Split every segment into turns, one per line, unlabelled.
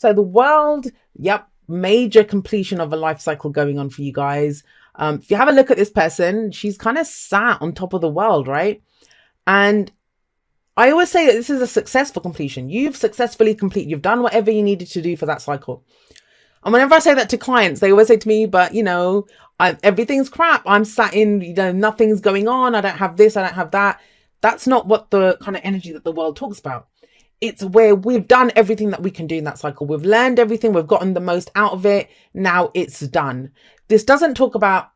So the world, yep, major completion of a life cycle going on for you guys. If you have a look at this person, she's kind of sat on top of the world, right? And I always say that this is a successful completion. You've successfully completed. You've done whatever you needed to do for that cycle. And whenever I say that to clients, they always say to me, but everything's crap. I'm sat in, nothing's going on. I don't have this. I don't have that. That's not what the kind of energy that the world talks about. It's where we've done everything that we can do in that cycle. We've learned everything. We've gotten the most out of it. Now it's done. This doesn't talk about,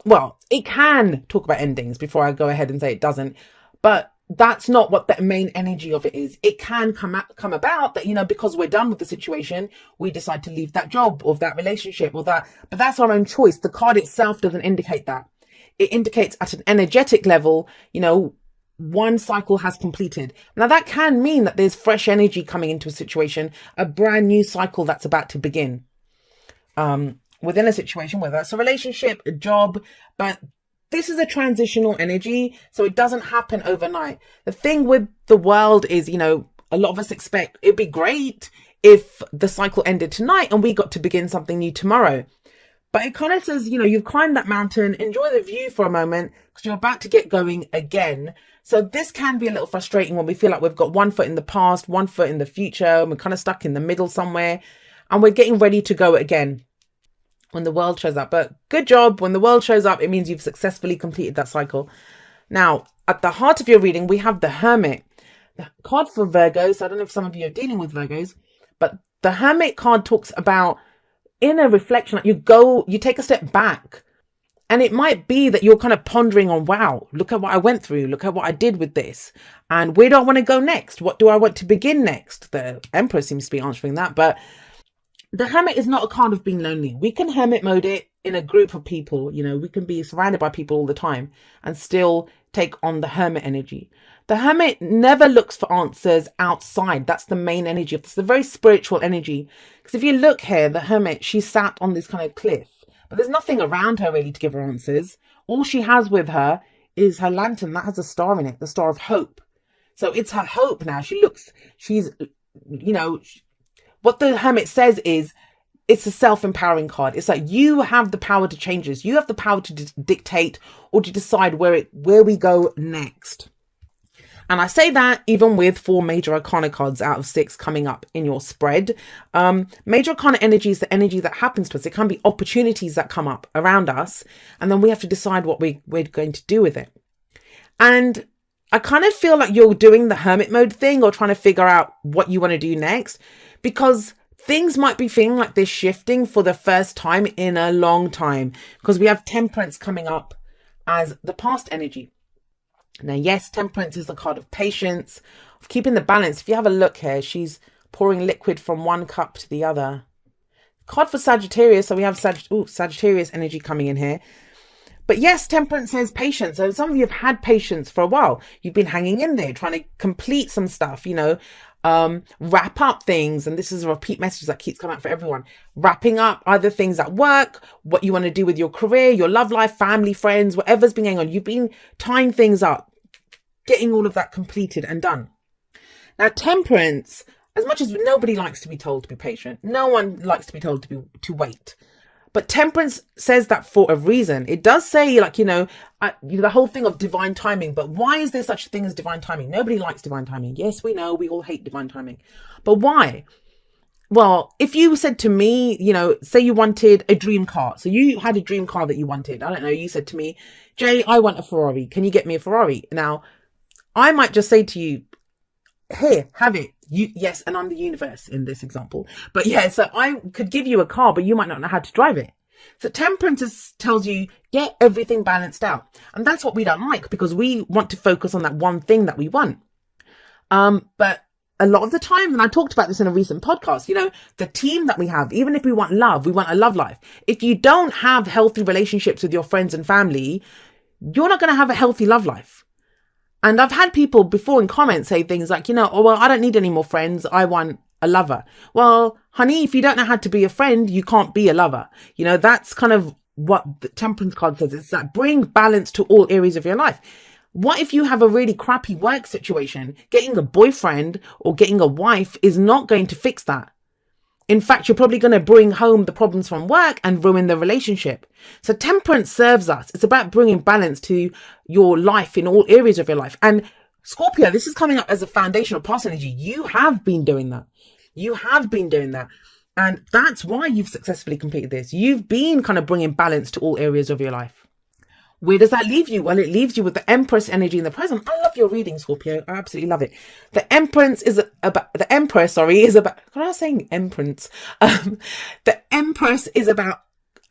well, it can talk about endings before I go ahead and say it doesn't, but that's not what the main energy of it is. It can come about that, because we're done with the situation, we decide to leave that job or that relationship or that, but that's our own choice. The card itself doesn't indicate that. It indicates at an energetic level, one cycle has completed. Now that can mean that there's fresh energy coming into a situation, a brand new cycle that's about to begin, within a situation, whether it's a relationship, a job, but this is a transitional energy, so it doesn't happen overnight. The thing with the world is, a lot of us expect it'd be great if the cycle ended tonight and we got to begin something new tomorrow. But it kind of says, you've climbed that mountain, enjoy the view for a moment because you're about to get going again. So this can be a little frustrating when we feel like we've got one foot in the past, one foot in the future, and we're kind of stuck in the middle somewhere and we're getting ready to go again when the world shows up. But good job. When the world shows up, it means you've successfully completed that cycle. Now, at the heart of your reading, we have the Hermit, the card for Virgos. I don't know if some of you are dealing with Virgos, but the Hermit card talks about inner reflection. Like you take a step back, and it might be that you're kind of pondering on, wow, look at what I went through. Look at what I did with this. And where do I want to go next? What do I want to begin next? The Emperor seems to be answering that, but the Hermit is not a card of being lonely. We can hermit mode it in a group of people. We can be surrounded by people all the time and still take on the Hermit energy. The Hermit never looks for answers outside. That's the main energy of this. It's a very spiritual energy. Because if you look here, the Hermit, she sat on this kind of cliff, but there's nothing around her really to give her answers. All she has with her is her lantern that has a star in it, the star of hope. So it's her hope now. What the Hermit says is, it's a self-empowering card. It's like you have the power to change this. You have the power to dictate or to decide where we go next. And I say that even with 4 major arcana cards out of 6 coming up in your spread. Major arcana energy is the energy that happens to us. It can be opportunities that come up around us, and then we have to decide what we're going to do with it. And I kind of feel like you're doing the Hermit mode thing or trying to figure out what you want to do next, because things might be feeling like they're shifting for the first time in a long time, because we have Temperance coming up as the past energy. Now, yes, Temperance is the card of patience, of keeping the balance. If you have a look here, she's pouring liquid from one cup to the other. Card for Sagittarius, so we have Sagittarius energy coming in here. But yes, Temperance says patience. So some of you have had patience for a while. You've been hanging in there, trying to complete some stuff, wrap up things. And this is a repeat message that keeps coming out for everyone. Wrapping up either things at work, what you want to do with your career, your love life, family, friends, whatever's been going on. You've been tying things up, getting all of that completed and done. Now, Temperance, as much as nobody likes to be told to be patient, no one likes to be told to wait. But Temperance says that for a reason. It does say, the whole thing of divine timing. But why is there such a thing as divine timing? Nobody likes divine timing. Yes, we know we all hate divine timing. But why? Well, if you said to me, say you wanted a dream car. So you had a dream car that you wanted. I don't know. You said to me, Jay, I want a Ferrari. Can you get me a Ferrari? Now, I might just say to you, here, have it. Yes, and I'm the universe in this example. But yeah, so I could give you a car, but you might not know how to drive it. So Temperance tells you, get everything balanced out. And that's what we don't like, because we want to focus on that one thing that we want. But a lot of the time, and I talked about this in a recent podcast, the team that we have, even if we want love, we want a love life. If you don't have healthy relationships with your friends and family, you're not going to have a healthy love life. And I've had people before in comments say things like, oh, well, I don't need any more friends. I want a lover. Well, honey, if you don't know how to be a friend, you can't be a lover. That's kind of what the Temperance card says. It's that bring balance to all areas of your life. What if you have a really crappy work situation? Getting a boyfriend or getting a wife is not going to fix that. In fact, you're probably going to bring home the problems from work and ruin the relationship. So temperance serves us. It's about bringing balance to your life in all areas of your life. And Scorpio, this is coming up as a foundational past energy. You have been doing that. You have been doing that. And that's why you've successfully completed this. You've been kind of bringing balance to all areas of your life. Where does that leave you? Well, it leaves you with the Empress energy in the present. I love your reading, Scorpio. I absolutely love it. The Empress is about, what am I saying? Empress. The Empress is about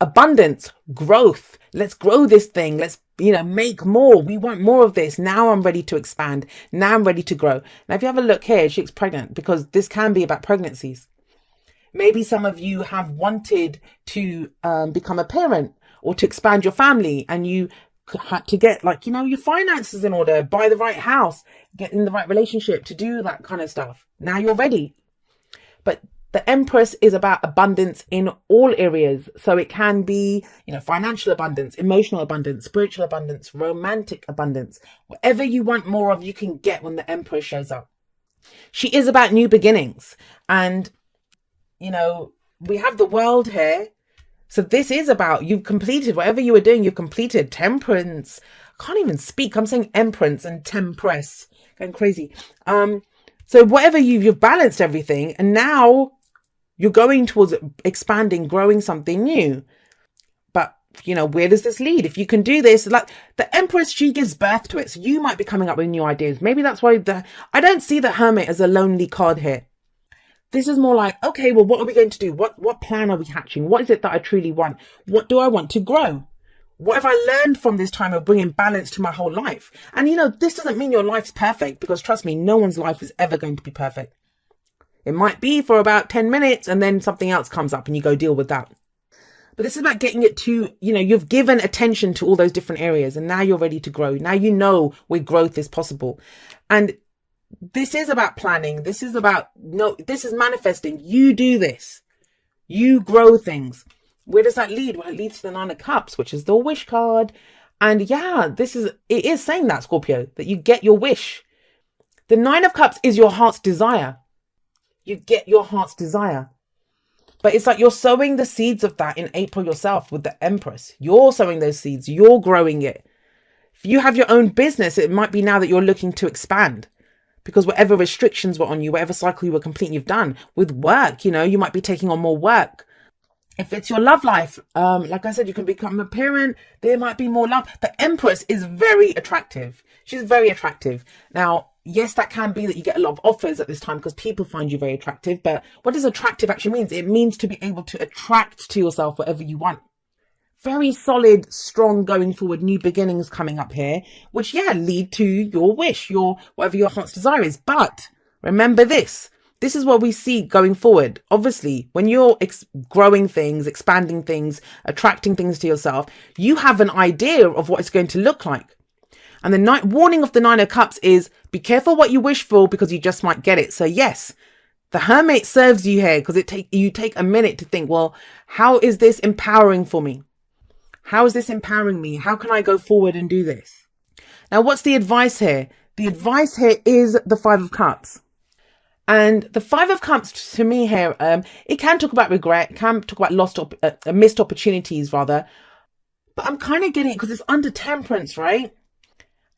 abundance, growth. Let's grow this thing. Let's, make more. We want more of this. Now I'm ready to expand. Now I'm ready to grow. Now, if you have a look here, she looks pregnant, because this can be about pregnancies. Maybe some of you have wanted to become a parent or to expand your family, and you had to get your finances in order, buy the right house, get in the right relationship to do that kind of stuff. Now you're ready. But the Empress is about abundance in all areas. So it can be, financial abundance, emotional abundance, spiritual abundance, romantic abundance. Whatever you want more of, you can get when the Empress shows up. She is about new beginnings. And, we have the World here. So this is about, you've completed whatever you were doing, you've completed. Temperance. I can't even speak. I'm saying Empress and Tempress. Going crazy. So whatever you've balanced everything, and now you're going towards expanding, growing something new. But, where does this lead? If you can do this, like the Empress, she gives birth to it. So you might be coming up with new ideas. Maybe that's why I don't see the Hermit as a lonely card here. This is more like, okay, well, what are we going to do? What plan are we hatching? What is it that I truly want? What do I want to grow? What have I learned from this time of bringing balance to my whole life? And, this doesn't mean your life's perfect, because trust me, no one's life is ever going to be perfect. It might be for about 10 minutes and then something else comes up and you go deal with that. But this is about getting it to, you've given attention to all those different areas, and now you're ready to grow. Now you know where growth is possible. And this is about planning. This is manifesting. You do this. You grow things. Where does that lead? Well, it leads to the Nine of Cups, which is the wish card. And yeah, it is saying that, Scorpio, that you get your wish. The Nine of Cups is your heart's desire. You get your heart's desire. But it's like you're sowing the seeds of that in April yourself with the Empress. You're sowing those seeds. You're growing it. If you have your own business, it might be now that you're looking to expand. Because whatever restrictions were on you, whatever cycle you were completing, you've done. With work, you might be taking on more work. If it's your love life, like I said, you can become a parent. There might be more love. The Empress is very attractive. She's very attractive. Now, yes, that can be that you get a lot of offers at this time because people find you very attractive. But what does attractive actually mean? It means to be able to attract to yourself whatever you want. Very solid, strong going forward, new beginnings coming up here, which, lead to your wish, whatever your heart's desire is. But remember this is what we see going forward. Obviously, when you're growing things, expanding things, attracting things to yourself, you have an idea of what it's going to look like. And the warning of the Nine of Cups is be careful what you wish for, because you just might get it. So yes, the Hermit serves you here because you take a minute to think, well, how is this empowering for me? How is this empowering me? How can I go forward and do this? Now, what's the advice here? The advice here is the Five of Cups. And the Five of Cups to me here, it can talk about regret, it can talk about missed opportunities rather. But I'm kind of getting it because it's under Temperance, right?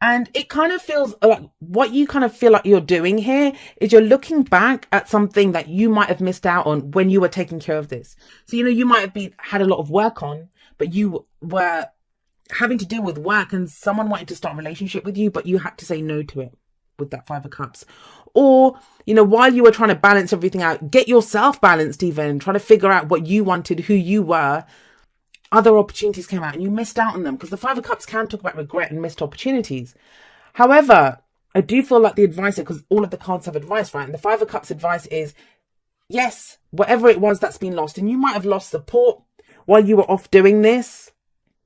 And it kind of feels like what you kind of feel like you're doing here is you're looking back at something that you might have missed out on when you were taking care of this. So, you might have had a lot of work on, but you were having to deal with work and someone wanted to start a relationship with you, but you had to say no to it with that Five of Cups. Or, while you were trying to balance everything out, get yourself balanced even, trying to figure out what you wanted, who you were. Other opportunities came out and you missed out on them, because the Five of Cups can talk about regret and missed opportunities. However, I do feel like the advice, because all of the cards have advice, right? And the Five of Cups advice is, yes, whatever it was that's been lost, and you might have lost support while you were off doing this.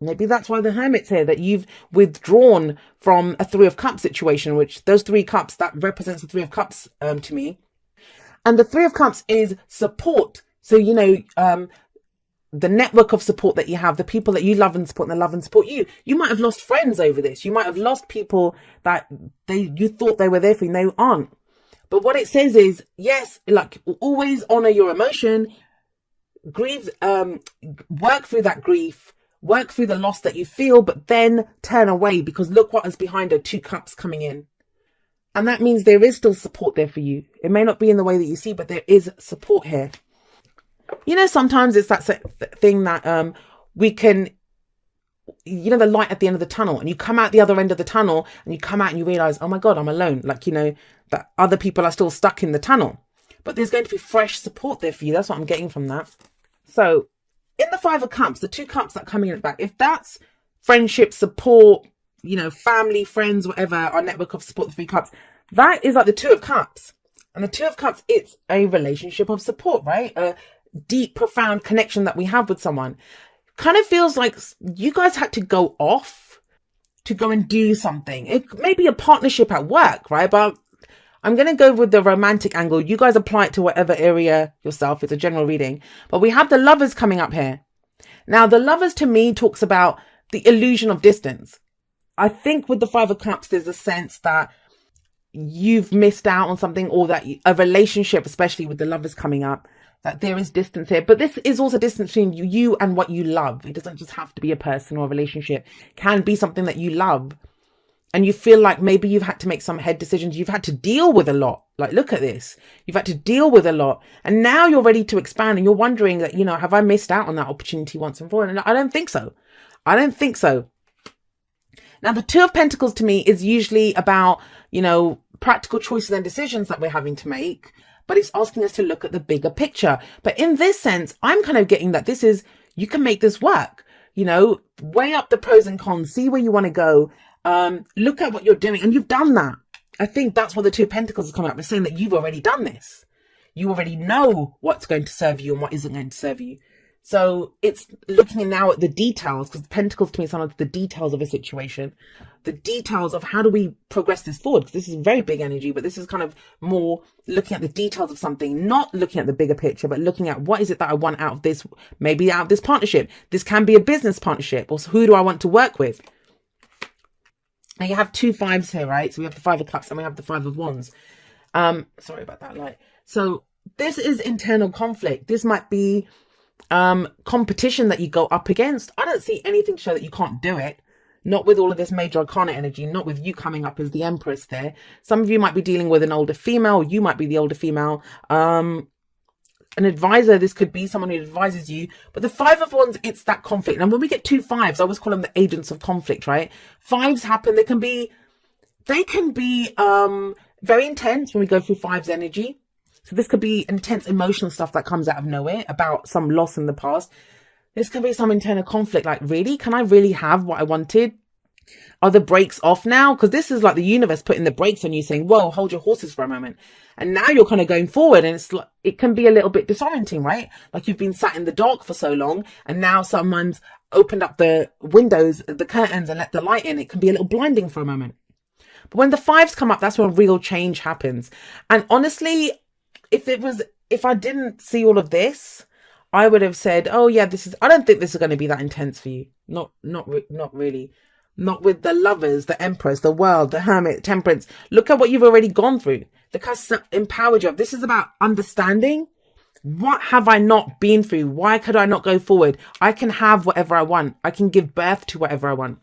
Maybe that's why the Hermit's here, that you've withdrawn from a Three of Cups situation, which those three cups, that represents the Three of Cups to me. And the Three of Cups is support. So, the network of support that you have, the people that you love and support, and they love and support you. You might have lost friends over this. You might have lost people that you thought they were there for you, and they aren't. But what it says is, yes, like always honor your emotion, grieve, work through that grief, work through the loss that you feel, but then turn away, because look what is behind her, 2 cups coming in. And that means there is still support there for you. It may not be in the way that you see, but there is support here. You know, sometimes it's that thing that we can, you know, the light at the end of the tunnel, and you come out the other end of the tunnel and you come out and you realize, oh my God, I'm alone. Like, you know, that other people are still stuck in the tunnel, but there's going to be fresh support there for you. That's what I'm getting from that. So in the 5 of Cups, the 2 cups that are coming in the back, if that's friendship, support, you know, family, friends, whatever, our network of support, the 3 cups, that is like the 2 of Cups. And the 2 of Cups, it's a relationship of support, right? A deep, profound connection that we have with someone. Kind of feels like you guys had to go off to go and do something. It may be a partnership at work, right? But I'm going to go with the romantic angle. You guys apply it to whatever area yourself. It's a general reading. But we have the Lovers coming up here. Now, the Lovers to me talks about the illusion of distance. I think with the 5 of Cups, there's a sense that you've missed out on something, or that a relationship, especially with the Lovers coming up, that there is distance here. But this is also distance between you and what you love. It doesn't just have to be a person or a relationship. It can be something that you love. And you feel like maybe you've had to make some head decisions. You've had to deal with a lot. Like, look at this. You've had to deal with a lot. And now you're ready to expand, and you're wondering that, you know, have I missed out on that opportunity once and for all? And I don't think so. I don't think so. Now, the 2 of Pentacles to me is usually about, you know, practical choices and decisions that we're having to make. But it's asking us to look at the bigger picture. But in this sense, I'm kind of getting that this is, you can make this work. You know, weigh up the pros and cons, see where you want to go. Look at what you're doing, and you've done that. I think that's what the 2 of Pentacles is coming up. It's saying that you've already done this. You already know what's going to serve you and what isn't going to serve you. So it's looking now at the details, because Pentacles to me is sometimes the details of a situation, the details of how do we progress this forward. Because this is very big energy, but this is kind of more looking at the details of something, not looking at the bigger picture, but looking at what is it that I want out of this, maybe out of this partnership. This can be a business partnership, or who do I want to work with? Now you have 2 5s here, right? So we have the 5 of Cups and we have the 5 of Wands. Sorry about that light. So this is internal conflict. This might be competition that you go up against. I don't see anything to show that you can't do it. Not with all of this major arcana energy, not with you coming up as the Empress there. Some of you might be dealing with an older female. You might be the older female. An advisor, this could be someone who advises you. But the 5 of Wands, it's that conflict. And when we get 2 5s, I always call them the agents of conflict, right? 5s happen. They can be very intense when we go through 5s energy. So this could be intense emotional stuff that comes out of nowhere about some loss in the past. This could be some internal conflict. Like, really? Can I really have what I wanted? Are the brakes off now? Because this is like the universe putting the brakes on you, saying, whoa, hold your horses for a moment. And now you're kind of going forward, and it's like, it can be a little bit disorienting, right? Like you've been sat in the dark for so long, and now someone's opened up the windows, the curtains, and let the light in. It can be a little blinding for a moment. But when the 5s come up, that's when real change happens. And honestly, if I didn't see all of this, I would have said, oh yeah, I don't think this is going to be that intense for you. Not really. Not with the Lovers, the Empress, the World, the Hermit, Temperance. Look at what you've already gone through. The cast empowered you. This is about understanding. What have I not been through? Why could I not go forward? I can have whatever I want. I can give birth to whatever I want.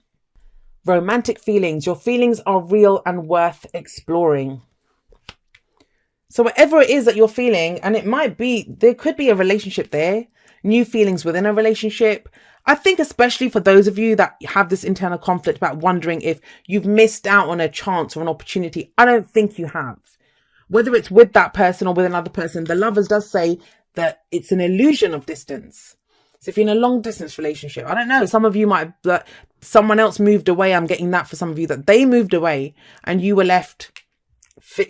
Romantic feelings. Your feelings are real and worth exploring. So whatever it is that you're feeling, and it might be, there could be a relationship there, new feelings within a relationship. I think especially for those of you that have this internal conflict about wondering if you've missed out on a chance or an opportunity. I don't think you have. Whether it's with that person or with another person, the Lovers does say that it's an illusion of distance. So if you're in a long distance relationship, I don't know, some of you might, someone else moved away. I'm getting that for some of you, that they moved away and you were left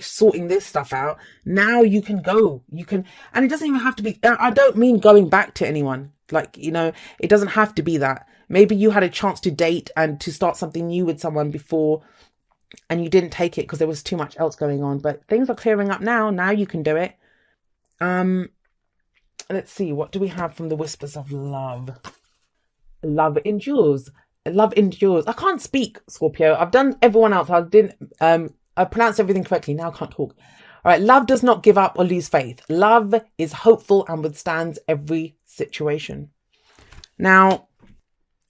sorting this stuff out. Now you can go, and it doesn't even have to be, I don't mean going back to anyone. Like, you know, it doesn't have to be that. Maybe you had a chance to date and to start something new with someone before, and you didn't take it because there was too much else going on. But things are clearing up now. Now you can do it. Let's see. What do we have from the Whispers of Love? Love endures. Love endures. I can't speak, Scorpio. I've done everyone else. I pronounced everything correctly. Now I can't talk. All right. Love does not give up or lose faith. Love is hopeful and withstands every situation. Now,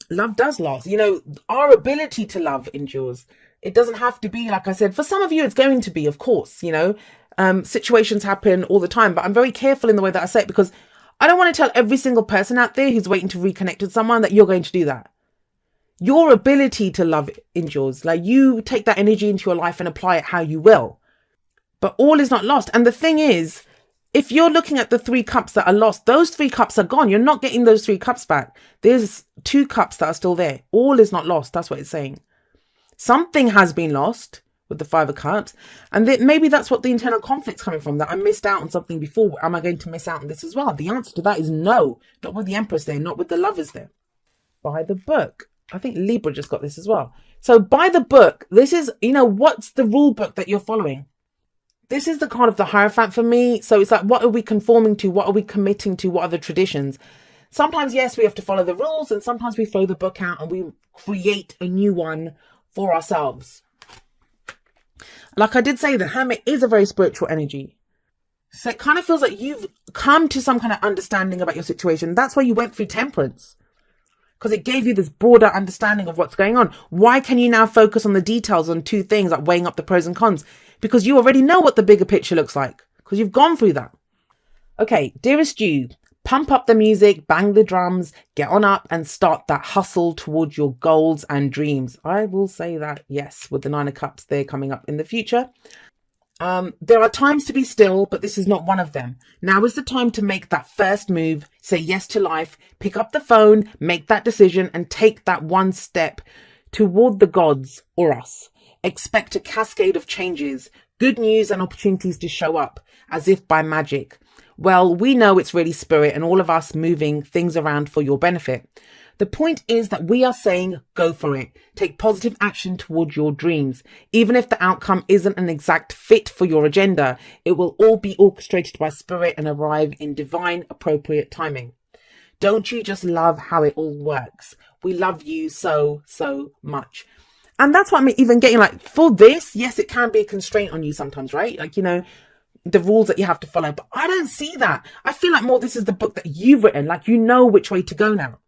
love does last. You know, our ability to love endures. It doesn't have to be, like I said, for some of you, it's going to be, of course, you know, situations happen all the time, but I'm very careful in the way that I say it, because I don't want to tell every single person out there who's waiting to reconnect with someone that you're going to do that. Your ability to love endures. Like, you take that energy into your life and apply it how you will. But all is not lost. And the thing is, if you're looking at the 3 cups that are lost, those 3 cups are gone. You're not getting those 3 cups back. There's 2 cups that are still there. All is not lost. That's what it's saying. Something has been lost with the 5 of cups. And maybe that's what the internal conflict's coming from, that I missed out on something before. Am I going to miss out on this as well? The answer to that is no. Not with the Empress there, not with the Lovers there. By the book. I think Libra just got this as well. So by the book, this is, you know, what's the rule book that you're following? This is the card of the Hierophant for me. So it's like, what are we conforming to? What are we committing to? What are the traditions? Sometimes, yes, we have to follow the rules, and sometimes we throw the book out and we create a new one for ourselves. Like I did say, the Hermit is a very spiritual energy. So it kind of feels like you've come to some kind of understanding about your situation. That's why you went through Temperance, because it gave you this broader understanding of what's going on. Why can you now focus on the details on 2 things, like weighing up the pros and cons? Because you already know what the bigger picture looks like, because you've gone through that. Okay, dearest you, pump up the music, bang the drums, get on up and start that hustle towards your goals and dreams. I will say that, yes, with the 9 of Cups there coming up in the future. There are times to be still, but this is not one of them. Now is the time to make that first move, say yes to life, pick up the phone, make that decision, and take that one step toward the gods or us. Expect a cascade of changes, good news and opportunities to show up as if by magic. Well, we know it's really spirit and all of us moving things around for your benefit. The point is that we are saying, go for it. Take positive action towards your dreams. Even if the outcome isn't an exact fit for your agenda, it will all be orchestrated by spirit and arrive in divine, appropriate timing. Don't you just love how it all works? We love you so, so much. And that's what I'm even getting, like, for this, yes, it can be a constraint on you sometimes, right? Like, you know, the rules that you have to follow. But I don't see that. I feel like more this is the book that you've written. Like, you know which way to go now.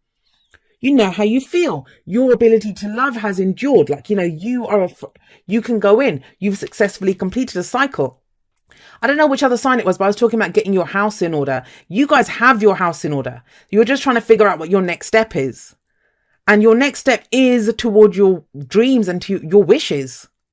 You know how you feel. Your ability to love has endured. Like, you know, you can go in. You've successfully completed a cycle. I don't know which other sign it was, but I was talking about getting your house in order. You guys have your house in order. You're just trying to figure out what your next step is. And your next step is toward your dreams and to your wishes.